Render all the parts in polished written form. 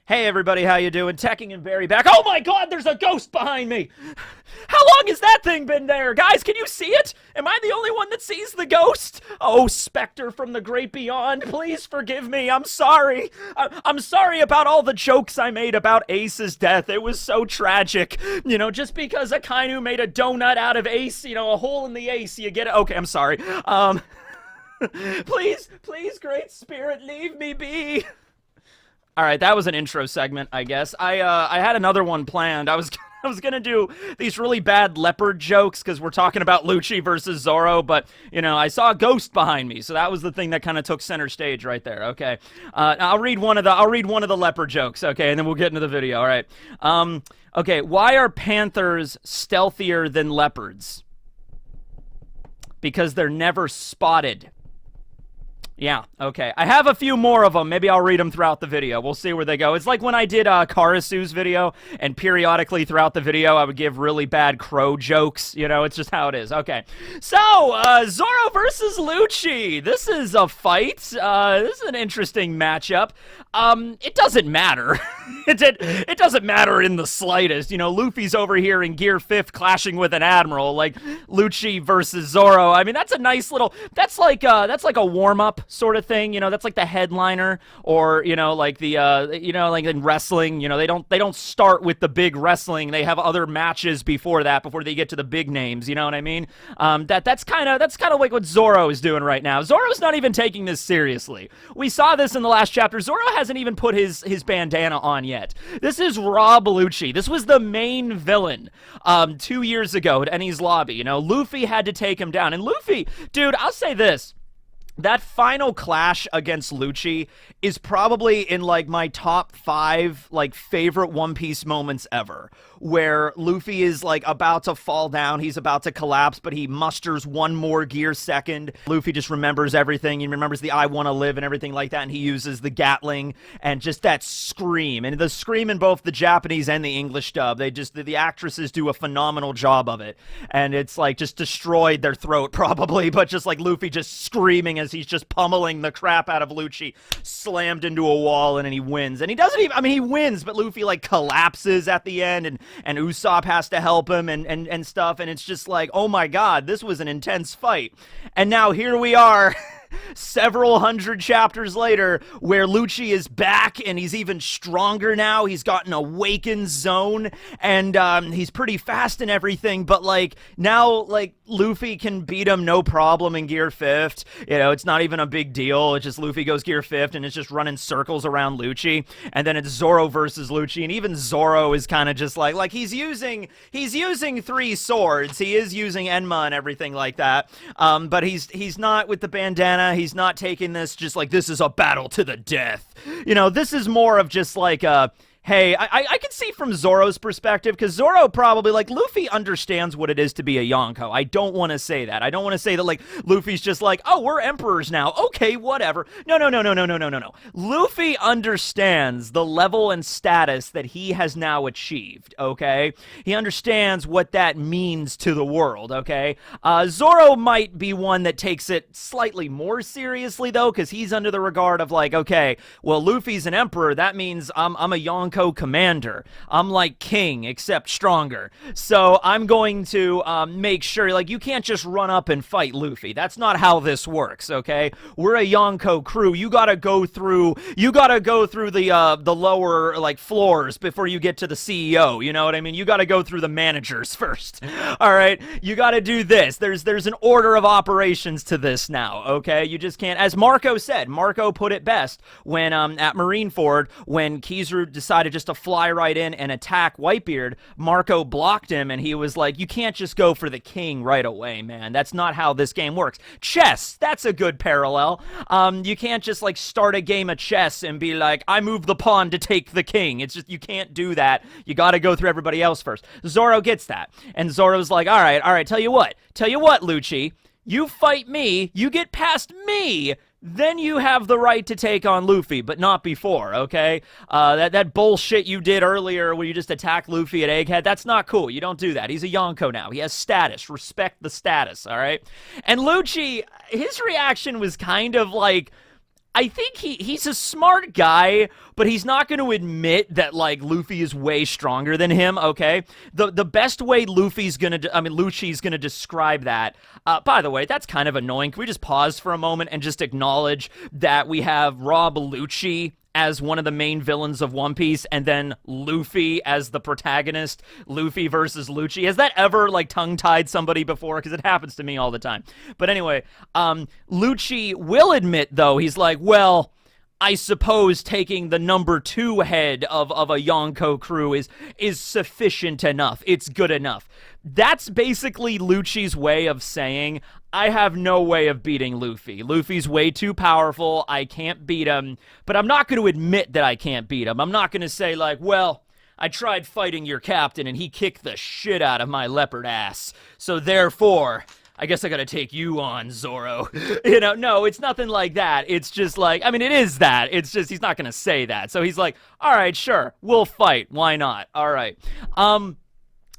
Hey everybody, how you doing? Teching and Barry back. Oh my god, there's a ghost behind me! How long has that thing been there? Guys, can you see it? Am I the only one that sees the ghost? Oh, specter from the great beyond, please forgive me. I'm sorry. I'm sorry about all the jokes I made about Ace's death. It was so tragic. You know, just because Akainu made a donut out of Ace, you know, a hole in the ace, you get it. Okay, I'm sorry. Please, great spirit, leave me be. All right, that was an intro segment, I guess. I had another one planned. I was gonna do these really bad leopard jokes because we're talking about Lucci versus Zoro, but you know I saw a ghost behind me, so that was the thing that kind of took center stage right there. Okay, I'll read one of the leopard jokes. Okay, and then we'll get into the video. All right. Okay, why are panthers stealthier than leopards? Because they're never spotted. Yeah, okay. I have a few more of them. Maybe I'll read them throughout the video. We'll see where they go. It's like when I did Karasu's video, and periodically throughout the video, I would give really bad crow jokes. You know, it's just how it is. Okay. So, Zoro versus Lucci. This is a fight. This is an interesting matchup. It doesn't matter. It doesn't matter in the slightest. You know, Luffy's over here in Gear 5th clashing with an admiral, like Lucci versus Zoro. I mean, that's a nice little, that's like a warm-up sort of thing, you know. That's like the headliner, or you know, like the you know, like in wrestling, you know, they don't start with the big wrestling. They have other matches before that, before they get to the big names. You know what I mean? That's kind of like what Zoro is doing right now. Zoro's not even taking this seriously. We saw this in the last chapter. Zoro hasn't even put his bandana on yet. This is Rob Lucci. This was the main villain 2 years ago at Enies Lobby. You know, Luffy had to take him down, and Luffy, dude, I'll say this. That final clash against Lucci is probably in like my top 5 like favorite One Piece moments ever, where Luffy is like about to fall down, he's about to collapse, but he musters one more gear second. Luffy just remembers everything. He remembers the I wanna live and everything like that, and he uses the Gatling, and just that scream, and the scream in both the Japanese and the English dub, the actresses do a phenomenal job of it, and it's like just destroyed their throat probably, but just like Luffy just screaming as he's just pummeling the crap out of Lucci, slammed into a wall, and then he wins. And he doesn't even, I mean, he wins, but Luffy like collapses at the end, and Usopp has to help him and stuff, and it's just like, oh my god, this was an intense fight. And now here we are several hundred chapters later, where Lucci is back, and he's even stronger now. He's got an awakened zone, and he's pretty fast and everything, but like now, like Luffy can beat him no problem in Gear 5th. You know, it's not even a big deal. It's just Luffy goes Gear 5th, and it's just running circles around Lucci, and then it's Zoro versus Lucci, and even Zoro is kind of just like he's using 3 swords. He is using Enma and everything like that, but he's not with the bandana. He's not taking this just like this is a battle to the death. You know, this is more of just like a, hey, I can see from Zoro's perspective, because Zoro probably, like, Luffy understands what it is to be a Yonko. I don't want to say that. I don't want to say that, like, Luffy's just like, oh, we're emperors now. Okay, whatever. No. Luffy understands the level and status that he has now achieved, okay? He understands what that means to the world, okay? Zoro might be one that takes it slightly more seriously, though, because he's under the regard of, like, okay, well, Luffy's an emperor. That means I'm a Yonko commander. I'm like King, except stronger. So I'm going to make sure, like, you can't just run up and fight Luffy. That's not how this works, okay? We're a Yonko crew. You gotta go through the lower, like, floors before you get to the CEO, you know what I mean? You gotta go through the managers first, all right? You gotta do this. There's an order of operations to this now, okay? You just can't, as Marco said, Marco put it best when, at Marineford, when Kizaru decided just to fly right in and attack Whitebeard, Marco blocked him, and he was like, you can't just go for the king right away, man. That's not how this game works. Chess, that's a good parallel. You can't just like start a game of chess and be like, I move the pawn to take the king. It's just, you can't do that. You gotta go through everybody else first. Zoro gets that, and Zoro's like, all right, tell you what, Lucci, you fight me, you get past me, then you have the right to take on Luffy, but not before, okay? That bullshit you did earlier where you just attacked Luffy at Egghead, that's not cool. You don't do that. He's a Yonko now. He has status. Respect the status, all right? And Lucci, his reaction was kind of like, I think he's a smart guy, but he's not going to admit that, like, Luffy is way stronger than him, okay? The best way Lucci's going to describe that, by the way, that's kind of annoying. Can we just pause for a moment and just acknowledge that we have Rob Lucci as one of the main villains of One Piece, and then Luffy as the protagonist, Luffy versus Lucci? Has that ever, like, tongue-tied somebody before? Because it happens to me all the time. But anyway, Lucci will admit, though, he's like, well, I suppose taking the number 2 head of a Yonko crew is sufficient enough. It's good enough. That's basically Lucci's way of saying, I have no way of beating Luffy. Luffy's way too powerful. I can't beat him. But I'm not going to admit that I can't beat him. I'm not going to say, like, well, I tried fighting your captain and he kicked the shit out of my leopard ass. So therefore, I guess I gotta take you on, Zoro. You know, no, it's nothing like that. It's just like, I mean, it is that. It's just, he's not gonna say that. So he's like, all right, sure, we'll fight. Why not? All right.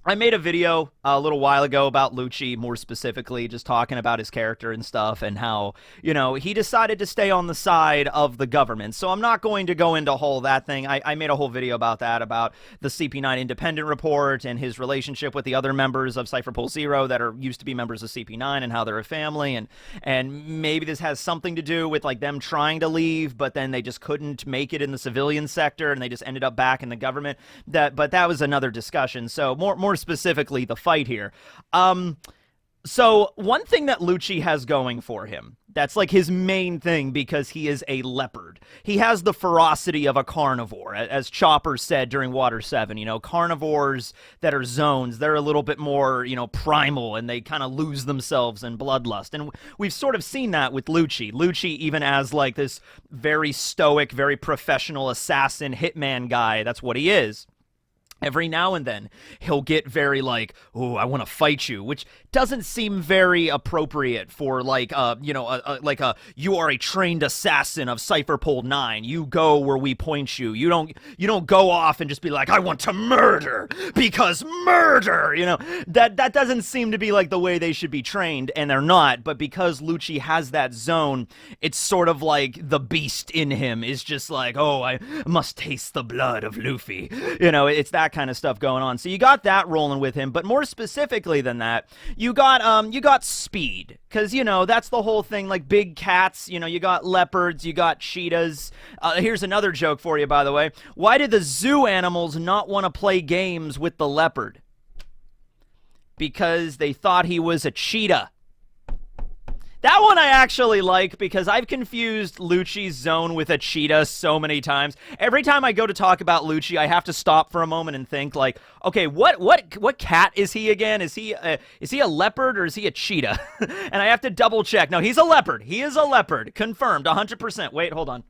I made a video a little while ago about Lucci, more specifically, just talking about his character and stuff, and how, you know, he decided to stay on the side of the government. So I'm not going to go into whole that thing. I made a whole video about that, about the CP9 independent report and his relationship with the other members of Cypher Pole Zero that used to be members of CP9, and how they're a family, and maybe this has something to do with, like, them trying to leave, but then they just couldn't make it in the civilian sector, and they just ended up back in the government. But that was another discussion. So more specifically, the fight here. So one thing that Lucci has going for him, that's like his main thing, because he is a leopard. He has the ferocity of a carnivore, as Chopper said during Water 7. You know, carnivores that are zones, they're a little bit more, you know, primal, and they kind of lose themselves in bloodlust. And we've sort of seen that with Lucci. Lucci, even as, like, this very stoic, very professional assassin hitman guy, that's what he is. Every now and then, he'll get very, like, oh, I want to fight you, which doesn't seem very appropriate for, like, you know, you are a trained assassin of Cypher Pole 9. You go where we point you. You don't go off and just be like, I want to murder, because murder, you know. That doesn't seem to be, like, the way they should be trained, and they're not. But because Lucci has that zone, it's sort of like the beast in him is just like, oh, I must taste the blood of Luffy. You know, it's that kind of stuff going on. So you got that rolling with him, but more specifically than that, you got speed, because, you know, that's the whole thing. Like, big cats, you know, you got leopards, you got cheetahs. Here's another joke for you, by the way. Why did the zoo animals not want to play games with the leopard? Because they thought he was a cheetah. That one I actually like, because I've confused Lucci's zone with a cheetah so many times. Every time I go to talk about Lucci, I have to stop for a moment and think, like, okay, what cat is he again? Is he a leopard, or is he a cheetah? And I have to double check. No, he's a leopard. He is a leopard. Confirmed, 100%. Wait, hold on.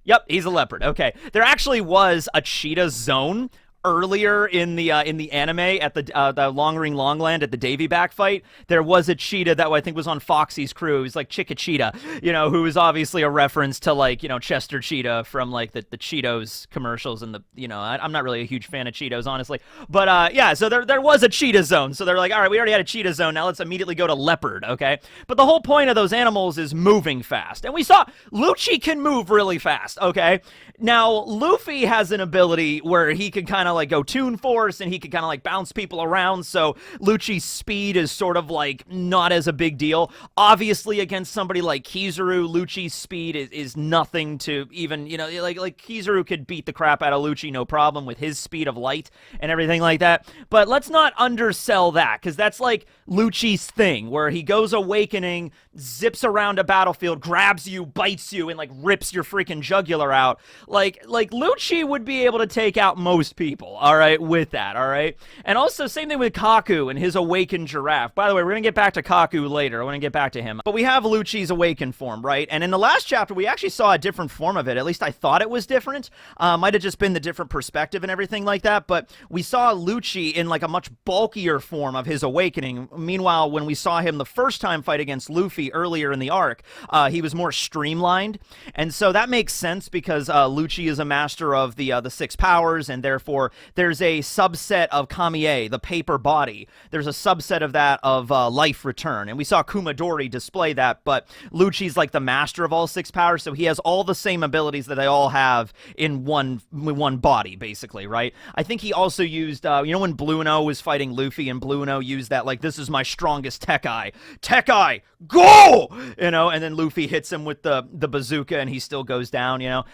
Yep, he's a leopard. Okay. There actually was a cheetah zone earlier in the anime at the Long Ring Longland at the Davy back fight. There was a cheetah that I think was on Foxy's crew. He was like Chica Cheetah, you know, who is obviously a reference to, like, you know, Chester Cheetah from, like, the Cheetos commercials, and the, you know, I'm not really a huge fan of Cheetos, honestly, but yeah, so there was a cheetah zone. So they're like, all right, we already had a cheetah zone, now let's immediately go to leopard. Okay, but the whole point of those animals is moving fast, and we saw Lucci can move really fast. Okay, now Luffy has an ability where he can kind of, like, go Toon Force, and he can kind of, like, bounce people around, so Lucci's speed is sort of, like, not as a big deal. Obviously, against somebody like Kizaru, Lucci's speed is nothing to even, you know, like Kizaru could beat the crap out of Lucci, no problem, with his speed of light and everything like that. But let's not undersell that, because that's, like, Lucci's thing, where he goes awakening, zips around a battlefield, grabs you, bites you, and, like, rips your freaking jugular out. Like Lucci would be able to take out most people, all right, with that, all right? And also, same thing with Kaku and his awakened giraffe. By the way, we're going to get back to Kaku later. I want to get back to him. But we have Lucci's awakened form, right? And in the last chapter, we actually saw a different form of it. At least I thought it was different. Might have just been the different perspective and everything like that. But we saw Lucci in, like, a much bulkier form of his awakening. Meanwhile, when we saw him the first time fight against Luffy earlier in the arc, he was more streamlined. And so that makes sense, because Lucci is a master of the 6 powers, and therefore There's a subset of Kamiye, the paper body. There's a subset of that of life return. And we saw Kumadori display that, but Lucci's like the master of all 6 powers, so he has all the same abilities that they all have in one body, basically, right? I think he also used, you know when Blue No was fighting Luffy, and Blue No used that, like, this is my strongest Tech-Eye. Tech-Eye, go! You know, and then Luffy hits him with the bazooka, and he still goes down, you know?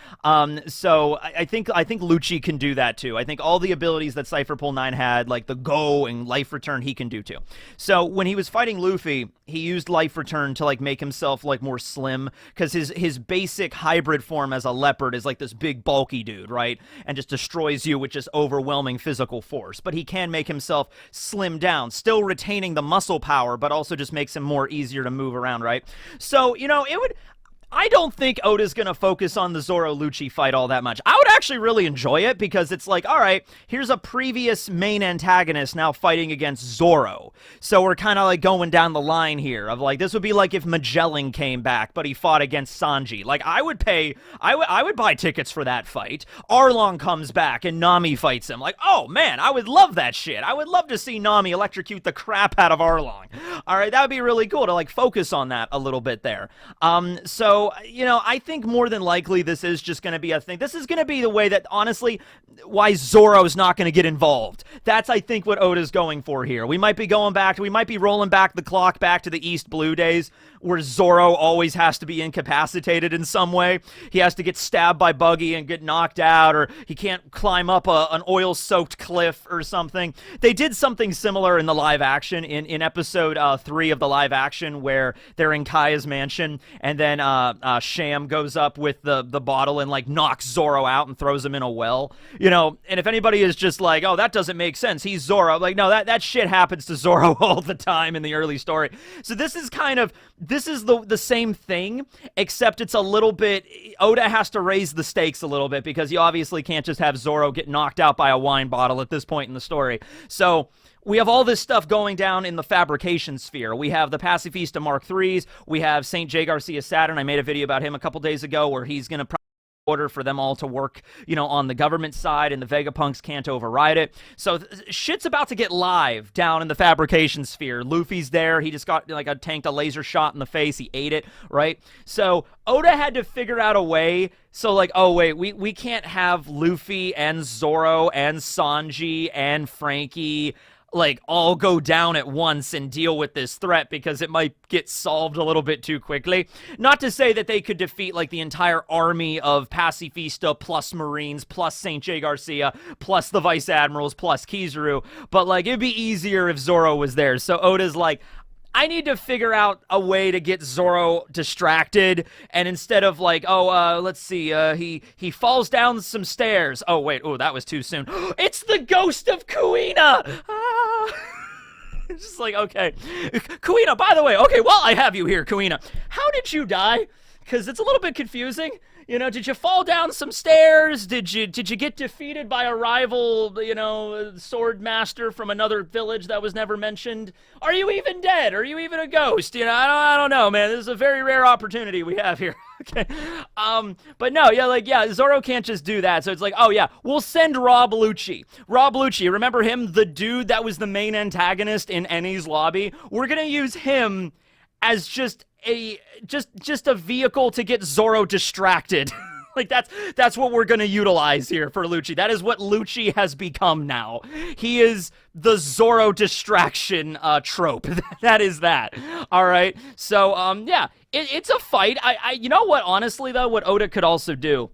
So I think Lucci can do that, too. I think all the abilities that Cypher Pull 9 had, like the go and life return, he can do, too. So when he was fighting Luffy, he used life return to, like, make himself, like, more slim, because his basic hybrid form as a leopard is, like, this big, bulky dude, right? And just destroys you with just overwhelming physical force. But he can make himself slim down, still retaining the muscle power, but also just makes him more easier to move around, right? So, you know, I don't think Oda's going to focus on the Zoro-Lucci fight all that much. I would actually really enjoy it because it's like, all right, here's a previous main antagonist now fighting against Zoro. So we're kind of like going down the line here of like, this would be like if Magellan came back, but he fought against Sanji. Like, I would buy tickets for that fight. Arlong comes back and Nami fights him. Like, oh man, I would love that shit. I would love to see Nami electrocute the crap out of Arlong. All right, that would be really cool to like focus on that a little bit there. So, you know, I think more than likely this is just going to be a thing. This is going to be the way that, honestly, why Zoro's not going to get involved. That's, I think, what Oda's going for here. We might be rolling back the clock back to the East Blue days, where Zoro always has to be incapacitated in some way. He has to get stabbed by Buggy and get knocked out, or he can't climb up an oil-soaked cliff or something. They did something similar in the live action, in episode 3 of the live action, where they're in Kaya's mansion, and then Sham goes up with the bottle and like knocks Zoro out and throws him in a well. You know, and if anybody is just like, oh, that doesn't make sense, he's Zoro. Like, no, that shit happens to Zoro all the time in the early story. So this is the same thing, except it's a little bit, Oda has to raise the stakes a little bit because you obviously can't just have Zoro get knocked out by a wine bottle at this point in the story. So we have all this stuff going down in the fabrication sphere. We have the Pacifista Mark IIIs. We have St. J. Garcia Saturn. I made a video about him a couple days ago where he's going to order for them all to work, you know, on the government side, and the Vegapunks can't override it. So shit's about to get live down in the fabrication sphere. Luffy's there. He just got like tanked a laser shot in the face. He ate it, right? So Oda had to figure out a way. So like, oh wait, we can't have Luffy and Zoro and Sanji and Frankie like all go down at once and deal with this threat because it might get solved a little bit too quickly. Not to say that they could defeat like the entire army of Pacifista plus Marines plus St. J. Garcia plus the Vice Admirals plus Kizaru, but like it'd be easier if Zoro was there. So Oda's like, I need to figure out a way to get Zoro distracted, and instead of like, oh, let's see, he falls down some stairs. Oh, wait, oh, that was too soon. It's the ghost of Kuina! Ah. It's just like, okay. Kuina, by the way, okay, well, I have you here, Kuina. How did you die? Because it's a little bit confusing. You know, did you fall down some stairs? Did you get defeated by a rival, you know, sword master from another village that was never mentioned? Are you even dead? Are you even a ghost? You know, I don't know, man. This is a very rare opportunity we have here. Okay. But no, yeah, Zoro can't just do that. So it's like, oh yeah, we'll send Rob Lucci. Rob Lucci, remember him? The dude that was the main antagonist in Eni's lobby? We're gonna use him as just a vehicle to get Zoro distracted. Like that's what we're gonna utilize here for Lucci. That is what Lucci has become now. He is the Zoro distraction trope. That is that. All right. So yeah, it's a fight. I you know what? Honestly though, what Oda could also do.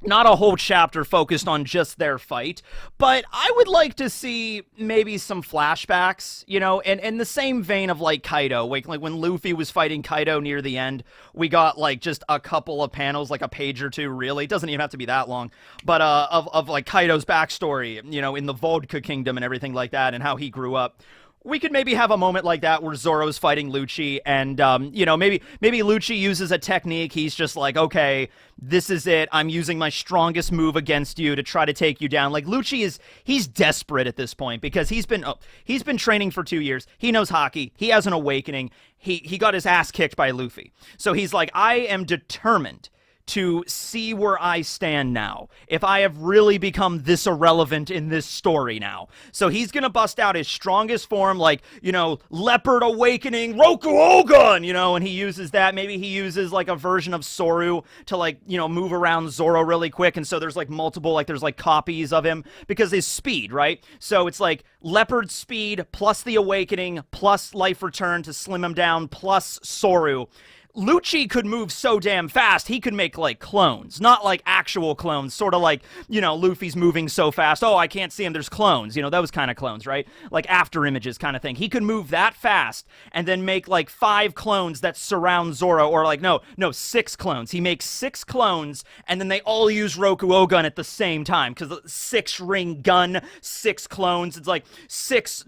Not a whole chapter focused on just their fight, but I would like to see maybe some flashbacks, you know, and in the same vein of like Kaido, like when Luffy was fighting Kaido near the end, we got like just a couple of panels, like a page or two, really. It doesn't even have to be that long, but of like Kaido's backstory, you know, in the Vodka Kingdom and everything like that, and how he grew up. We could maybe have a moment like that where Zoro's fighting Lucci, and, you know, maybe Lucci uses a technique. He's just like, okay, this is it. I'm using my strongest move against you to try to take you down. Like, Lucci he's desperate at this point because he's been training for 2 years. He knows hockey. He has an awakening. He got his ass kicked by Luffy. So he's like, I am determined to see where I stand now, if I have really become this irrelevant in this story now. So he's gonna bust out his strongest form, like, you know, Leopard Awakening, Roku Ogun, you know, and he uses that. Maybe he uses like a version of Soru to, like, you know, move around Zoro really quick, and so there's like multiple, like there's like copies of him because his speed, right? So it's like Leopard speed plus the Awakening plus Life Return to slim him down plus Soru. Lucci could move so damn fast, he could make, like, clones. Not, like, actual clones. Sort of like, you know, Luffy's moving so fast. Oh, I can't see him. There's clones. You know, those kind of clones, right? Like, after images kind of thing. He could move that fast and then make, like, 5 clones that surround Zoro. Or, like, no, 6 clones. He makes 6 clones, and then they all use Roku Ogun at the same time. Because 6-ring gun, 6 clones. It's like 6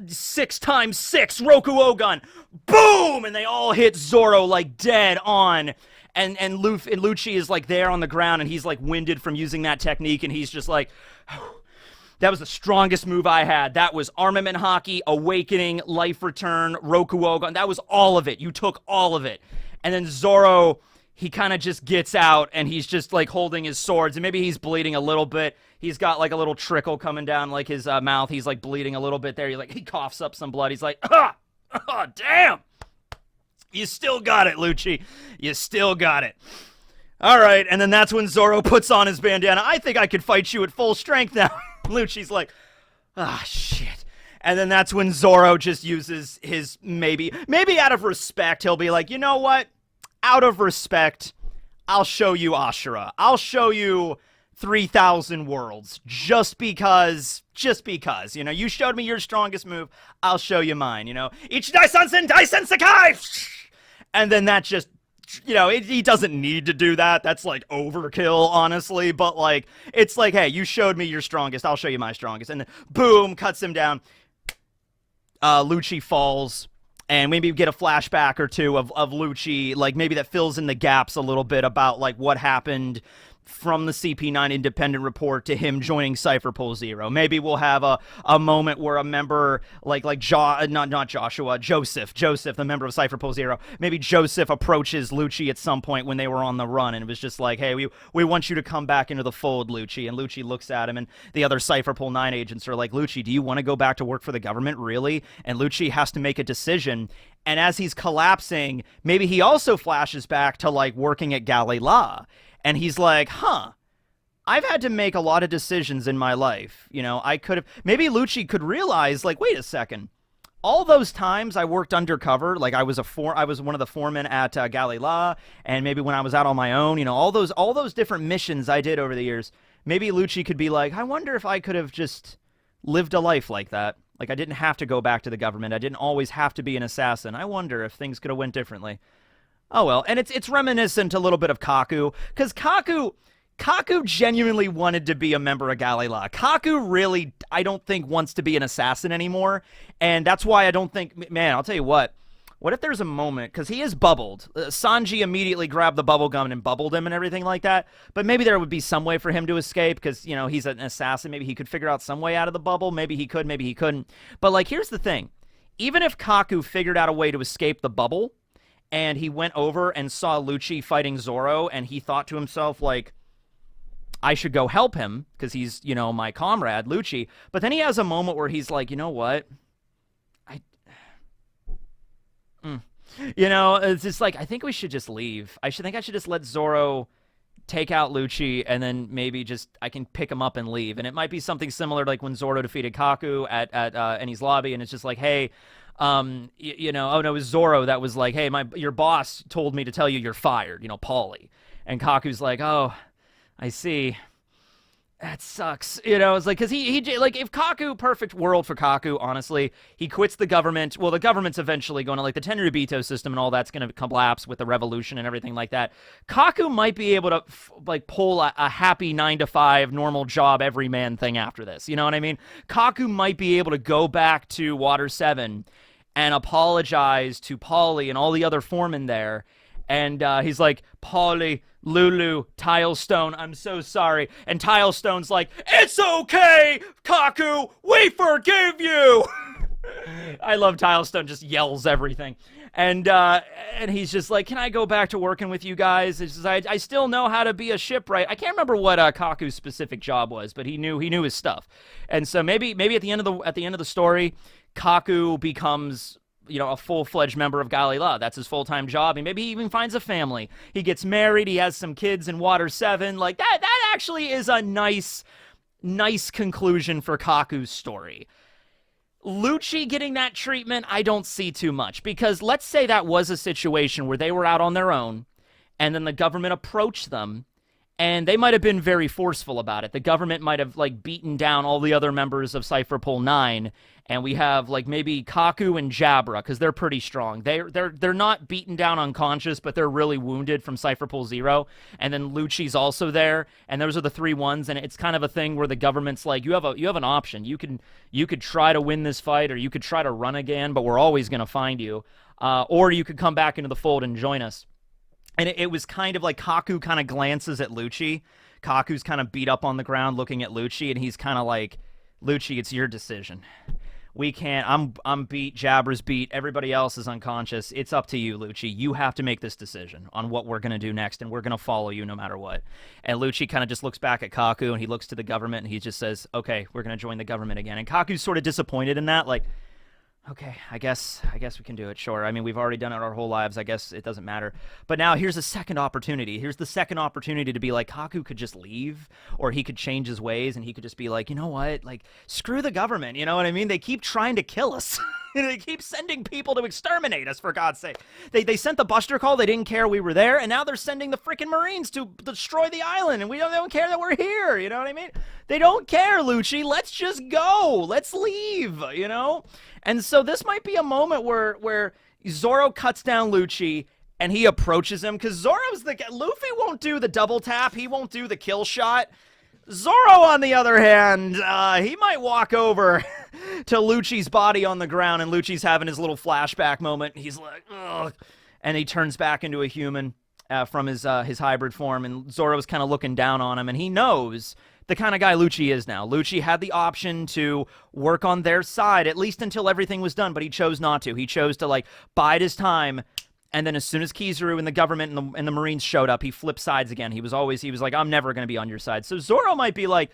times 6 Roku Ogun. Boom! And they all hit Zoro, like, dead on, and Lucci is like there on the ground, and he's like winded from using that technique, and he's just like, that was the strongest move I had. That was Armament Hockey, Awakening, Life Return, Roku Ogun. That was all of it. You took all of it. And then Zoro, he kind of just gets out, and he's just like holding his swords, and maybe he's bleeding a little bit. He's got like a little trickle coming down like his mouth. He's like bleeding a little bit there. He coughs up some blood. He's like, damn. You still got it, Lucci. You still got it. All right, and then that's when Zoro puts on his bandana. I think I could fight you at full strength now. Lucci's like, shit. And then that's when Zoro just uses his maybe out of respect, he'll be like, you know what? Out of respect, I'll show you Ashura. I'll show you 3,000 worlds just because, you know, you showed me your strongest move. I'll show you mine, you know. Ichidai Sansen Daisen Sakai! And then that just, you know, he doesn't need to do that. That's like overkill, honestly. But like, it's like, hey, you showed me your strongest. I'll show you my strongest. And then boom, cuts him down. Lucci falls. And maybe get a flashback or two of Lucci, like maybe that fills in the gaps a little bit about like what happened from the CP9 independent report to him joining Cypher Pole Zero. Maybe we'll have a moment where a member Joseph, the member of Cypher Pole Zero, maybe Joseph approaches Lucci at some point when they were on the run, and it was just like, hey, we want you to come back into the fold, Lucci. And Lucci looks at him, and the other Cypher Pole 9 agents are like, Lucci, do you want to go back to work for the government, really? And Lucci has to make a decision. And as he's collapsing, maybe he also flashes back to like working at YELLLOW. And he's like, I've had to make a lot of decisions in my life. You know, I could have, maybe Lucci could realize, like, wait a second. All those times I worked undercover, like I was one of the foremen at YELLLOW, and maybe when I was out on my own, you know, all those different missions I did over the years, maybe Lucci could be like, I wonder if I could have just lived a life like that. Like I didn't have to go back to the government. I didn't always have to be an assassin. I wonder if things could have went differently. Oh, well, and it's reminiscent a little bit of Kaku, because Kaku genuinely wanted to be a member of YELLLOW. Kaku really, I don't think, wants to be an assassin anymore, and that's why I don't think, man, I'll tell you what if there's a moment, because he is bubbled. Sanji immediately grabbed the bubble gum and bubbled him and everything like that, but maybe there would be some way for him to escape, because, you know, he's an assassin. Maybe he could figure out some way out of the bubble. Maybe he could, maybe he couldn't. But, like, here's the thing. Even if Kaku figured out a way to escape the bubble, and he went over and saw Lucci fighting Zoro, and he thought to himself, like, I should go help him, because he's, you know, my comrade, Lucci. But then he has a moment where he's like, you know what? You know, it's just like, I think we should just leave. I should just let Zoro take out Lucci, and then maybe just, I can pick him up and leave. And it might be something similar to like when Zoro defeated Kaku at Eni's lobby, and it's just like, hey, you know, oh no, it was Zoro that was like, hey, your boss told me to tell you you're fired, you know, Paulie. And Kaku's like, oh, I see. That sucks. You know, it's like, because he like, if Kaku, perfect world for Kaku, honestly, he quits the government. Well, the government's eventually going to, like, the Tenryubito system and all that's going to collapse with the revolution and everything like that. Kaku might be able to, like, pull a happy 9-to-5 normal job everyman thing after this. You know what I mean? Kaku might be able to go back to Water 7 and apologize to Paulie and all the other foremen there. And he's like, Paulie, Lulu, Tilestone, I'm so sorry. And Tilestone's like, it's okay, Kaku, we forgive you. I love Tilestone, just yells everything. And he's just like, can I go back to working with you guys? It's just, I still know how to be a shipwright. I can't remember what Kaku's specific job was, but he knew his stuff. And so maybe at the end of the story, Kaku becomes, you know, a full-fledged member of YELLLOW. That's his full-time job. And maybe he even finds a family. He gets married. He has some kids in Water 7. Like, that actually is a nice conclusion for Kaku's story. Lucci getting that treatment, I don't see too much. Because let's say that was a situation where they were out on their own, and then the government approached them, and they might have been very forceful about it. The government might have, like, beaten down all the other members of Cypher Pole 9, and we have, like, maybe Kaku and Jabra, because they're pretty strong. They're not beaten down unconscious, but they're really wounded from Cypher Pole 0, and then Lucci's also there, and those are the 3 ones, and it's kind of a thing where the government's like, you have an option. You could try to win this fight, or you could try to run again, but we're always going to find you, or you could come back into the fold and join us. And it was kind of like Kaku kind of glances at Lucci. Kaku's kind of beat up on the ground looking at Lucci, and he's kind of like, Lucci, it's your decision. We can't, I'm beat, Jabra's beat, everybody else is unconscious. It's up to you, Lucci. You have to make this decision on what we're going to do next, and we're going to follow you no matter what. And Lucci kind of just looks back at Kaku, and he looks to the government, and he just says, okay, we're going to join the government again. And Kaku's sort of disappointed in that, like, okay, I guess we can do it, sure. I mean, we've already done it our whole lives. I guess it doesn't matter. But now here's a second opportunity. Here's the second opportunity to be like, Kaku could just leave, or he could change his ways, and he could just be like, you know what? Like, screw the government, you know what I mean? They keep trying to kill us. They keep sending people to exterminate us, for God's sake. They sent the Buster Call. They didn't care we were there, and now they're sending the freaking Marines to destroy the island, and they don't care that we're here, you know what I mean? They don't care, Lucci. Let's just go. Let's leave, you know? And so this might be a moment where Zoro cuts down Lucci, and he approaches him, because Zoro's Luffy won't do the double tap. He won't do the kill shot. Zoro, on the other hand, he might walk over to Lucci's body on the ground, and Lucci's having his little flashback moment. He's like, ugh, and he turns back into a human from his hybrid form, and Zoro's kind of looking down on him, and he knows the kind of guy Lucci is now. Lucci had the option to work on their side, at least until everything was done, but he chose not to. He chose to, like, bide his time. And then as soon as Kizaru and the government and the Marines showed up, he flipped sides again. He was like, I'm never going to be on your side. So Zoro might be like,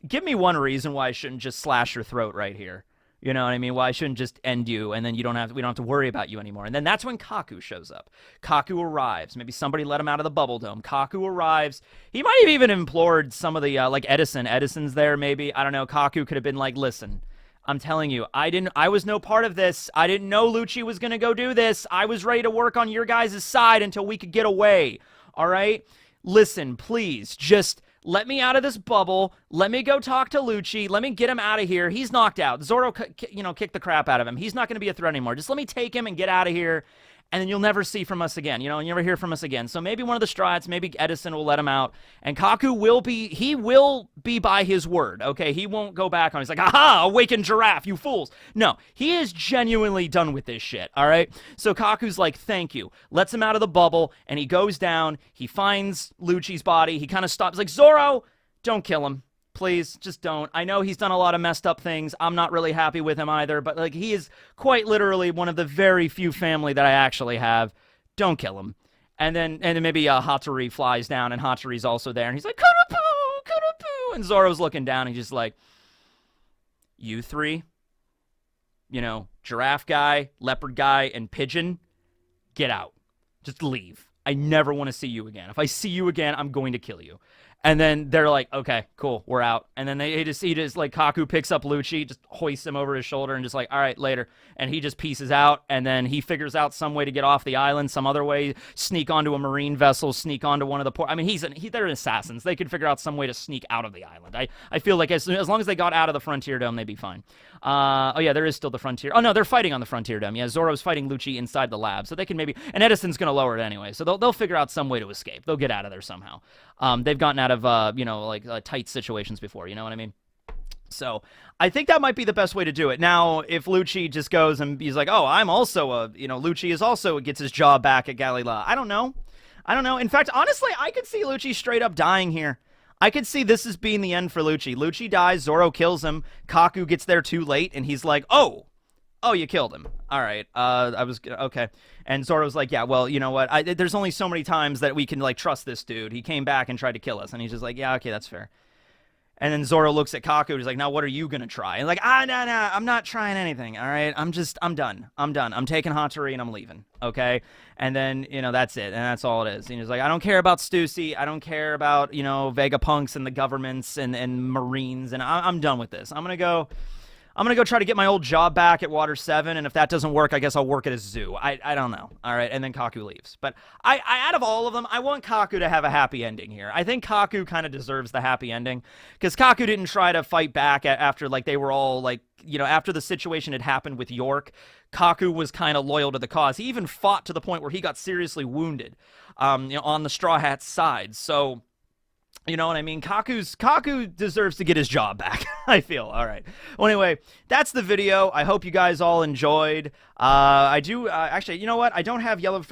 give me one reason why I shouldn't just slash your throat right here. You know what I mean? Why I shouldn't just end you, and then we don't have to worry about you anymore. And then that's when Kaku shows up. Kaku arrives. Maybe somebody let him out of the bubble dome. Kaku arrives. He might have even implored some of the, like Edison. Edison's there, maybe. I don't know. Kaku could have been like, listen, I'm telling you, I was no part of this. I didn't know Lucci was going to go do this. I was ready to work on your guys' side until we could get away. All right? Listen, please, just let me out of this bubble. Let me go talk to Lucci. Let me get him out of here. He's knocked out. Zoro, kicked the crap out of him. He's not going to be a threat anymore. Just let me take him and get out of here, and then you'll never see from us again. You know, you never hear from us again. So maybe one of the Strats, maybe Edison will let him out, and Kaku will be by his word, okay? He won't go back on. He's like, aha, awakened giraffe, you fools. No, he is genuinely done with this shit, all right? So Kaku's like, thank you. Lets him out of the bubble, and he goes down. He finds Lucci's body. He kind of stops. He's like, Zoro, don't kill him. Please, just don't. I know he's done a lot of messed up things. I'm not really happy with him either, but like he is quite literally one of the very few family that I actually have. Don't kill him. And then maybe Hatori flies down, and Hatori's also there, and he's like, Kurupu, Kurupu, and Zoro's looking down, and he's just like, you three, you know, giraffe guy, leopard guy, and pigeon, get out. Just leave. I never want to see you again. If I see you again, I'm going to kill you. And then they're like, okay, cool, we're out. And then he just like, Kaku picks up Lucci, just hoists him over his shoulder, and just like, all right, later. And he just pieces out, and then he figures out some way to get off the island, some other way, sneak onto a marine vessel, sneak onto one of the port. I mean, they're assassins. They could figure out some way to sneak out of the island. I feel like as long as they got out of the Frontier Dome, they'd be fine. Oh yeah, there is still the Frontier. Oh no, they're fighting on the Frontier Dome. Yeah, Zoro's fighting Lucci inside the lab, so they can maybe, and Edison's gonna lower it anyway, so they'll figure out some way to escape. They'll get out of there somehow. They've gotten out of tight situations before, you know what I mean? So I think that might be the best way to do it. Now, if Lucci just goes and he's like, oh, I'm also Lucci is also gets his job back at YELLLOW. I don't know. In fact, honestly, I could see Lucci straight up dying here. I could see this as being the end for Lucci. Lucci dies, Zoro kills him, Kaku gets there too late, and he's like, oh, Oh, you killed him. All right. Okay. And Zoro was like, yeah, well, you know what? There's only so many times that we can, like, trust this dude. He came back and tried to kill us. And he's just like, yeah, okay, that's fair. And then Zoro looks at Kaku and he's like, now what are you going to try? And like, no, I'm not trying anything. All right. I'm done. I'm taking Hatori and I'm leaving. Okay. And then, that's it. And that's all it is. And he's like, I don't care about Stussy. I don't care about, Vegapunks and the governments and Marines. And I'm done with this. I'm going to go try to get my old job back at Water 7, and if that doesn't work, I guess I'll work at a zoo. I don't know. All right, and then Kaku leaves. But out of all of them, I want Kaku to have a happy ending here. I think Kaku kind of deserves the happy ending, because Kaku didn't try to fight back after, like, they were all, like, after the situation had happened with York. Kaku was kind of loyal to the cause. He even fought to the point where he got seriously wounded, on the Straw Hat's side. So... you know what I mean? Kaku deserves to get his job back, I feel. All right. Well, anyway, that's the video. I hope you guys all enjoyed. I do actually, you know what? I don't have yellow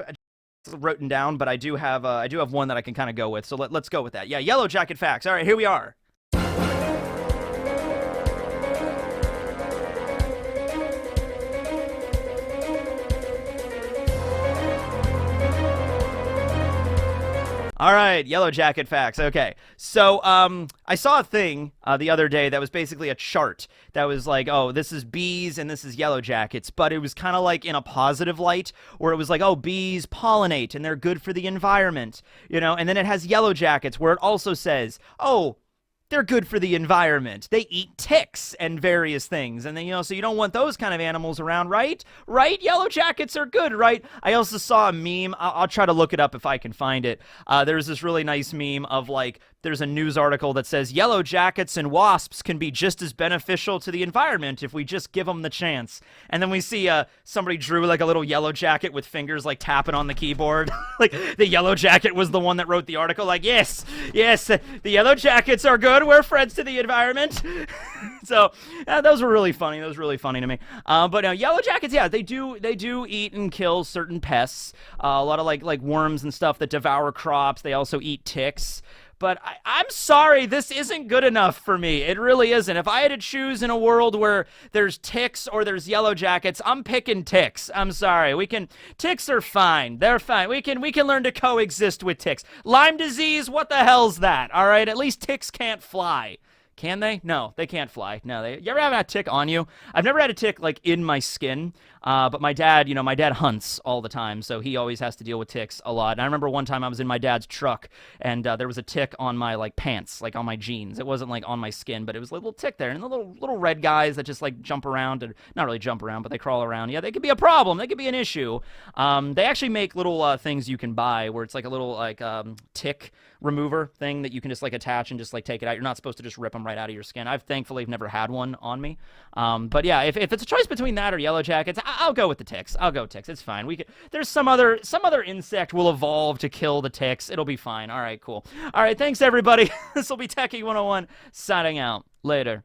written down, but I do have one that I can kind of go with. So let's go with that. Yeah, Yellow Jacket facts. All right, here we are. All right, Yellow Jacket facts. Okay, so I saw a thing the other day that was basically a chart that was like, oh, this is bees and this is Yellow Jackets, but it was kind of like in a positive light, where it was like, oh, bees pollinate and they're good for the environment, and then it has Yellow Jackets where it also says, oh, they're good for the environment. They eat ticks and various things. And then, so you don't want those kind of animals around, right? Right? Yellow Jackets are good, right? I also saw a meme. I'll try to look it up if I can find it. There's this really nice meme of, like, there's a news article that says Yellow Jackets and wasps can be just as beneficial to the environment if we just give them the chance. And then we see somebody drew, like, a little yellow jacket with fingers, like, tapping on the keyboard. Like, the Yellow Jacket was the one that wrote the article. Like, yes, the Yellow Jackets are good. We're friends to the environment. So those were really funny. Those were really funny to me. But Yellow Jackets, yeah, they do eat and kill certain pests. A lot of like worms and stuff that devour crops. They also eat ticks. But I'm sorry, this isn't good enough for me. It really isn't. If I had to choose in a world where there's ticks or there's Yellow Jackets, I'm picking ticks. I'm sorry. Ticks are fine. They're fine. We can learn to coexist with ticks. Lyme disease, what the hell's that? All right, at least ticks can't fly. Can they? No, they can't fly. No, you ever have a tick on you? I've never had a tick, like, in my skin, but my dad hunts all the time, so he always has to deal with ticks a lot. And I remember one time I was in my dad's truck, and there was a tick on my, like, pants, like, on my jeans. It wasn't, like, on my skin, but it was a little tick there. And the little red guys that just, like, jump around, and not really jump around, but they crawl around. Yeah, they could be a problem. They could be an issue. They actually make little things you can buy where it's, like, a little, like, tick remover thing that you can just, like, attach and just, like, take it out. You're not supposed to just rip them right out of your skin. I've thankfully never had one on me. But yeah, if it's a choice between that or Yellow Jackets, I'll go with the ticks. I'll go ticks. It's fine. There's some other insect will evolve to kill the ticks. It'll be fine. All right, cool. All right, thanks everybody. This will be Techie 101 signing out. Later.